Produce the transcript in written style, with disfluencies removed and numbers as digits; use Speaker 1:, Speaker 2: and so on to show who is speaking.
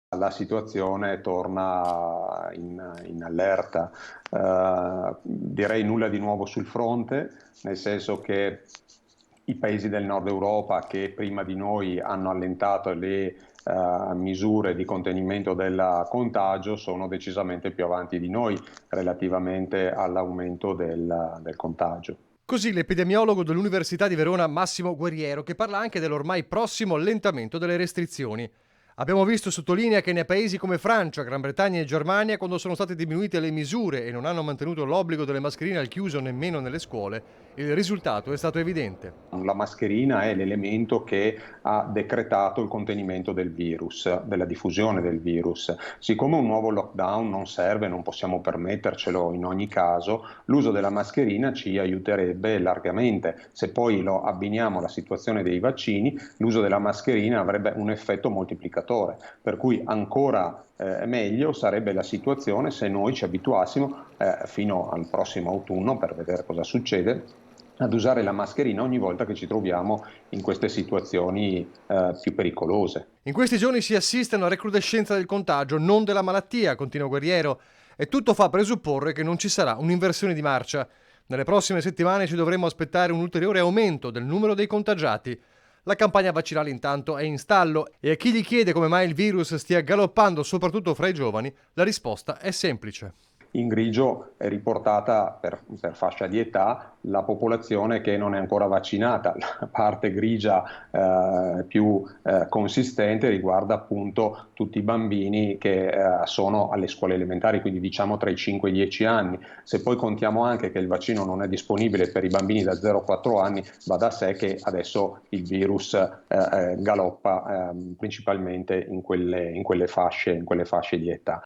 Speaker 1: la situazione torna in allerta. Direi nulla di nuovo sul fronte, nel senso che i paesi del nord Europa che prima di noi hanno allentato le misure di contenimento del contagio sono decisamente più avanti di noi relativamente all'aumento del contagio.
Speaker 2: Così l'epidemiologo dell'Università di Verona Massimo Guerriero, che parla anche dell'ormai prossimo allentamento delle restrizioni. Abbiamo visto, sottolinea, che nei paesi come Francia, Gran Bretagna e Germania, quando sono state diminuite le misure e non hanno mantenuto l'obbligo delle mascherine al chiuso nemmeno nelle scuole, il risultato è stato evidente.
Speaker 1: La mascherina è l'elemento che ha decretato il contenimento del virus, della diffusione del virus. Siccome un nuovo lockdown non serve, non possiamo permettercelo in ogni caso, l'uso della mascherina ci aiuterebbe largamente. Se poi lo abbiniamo alla situazione dei vaccini, l'uso della mascherina avrebbe un effetto moltiplicatore, per cui ancora meglio sarebbe la situazione se noi ci abituassimo fino al prossimo autunno, per vedere cosa succede, ad usare la mascherina ogni volta che ci troviamo in queste situazioni più pericolose.
Speaker 2: In questi giorni si assiste a una recrudescenza del contagio, non della malattia, continua Guerriero, e tutto fa presupporre che non ci sarà un'inversione di marcia. Nelle prossime settimane ci dovremmo aspettare un ulteriore aumento del numero dei contagiati. La campagna vaccinale intanto è in stallo e a chi gli chiede come mai il virus stia galoppando soprattutto fra i giovani, la risposta è semplice.
Speaker 1: In grigio è riportata per fascia di età la popolazione che non è ancora vaccinata. La parte grigia più consistente riguarda appunto tutti i bambini che sono alle scuole elementari, quindi diciamo tra i 5 e i 10 anni. Se poi contiamo anche che il vaccino non è disponibile per i bambini da 0 a 4 anni, va da sé che adesso il virus galoppa principalmente in quelle fasce di età.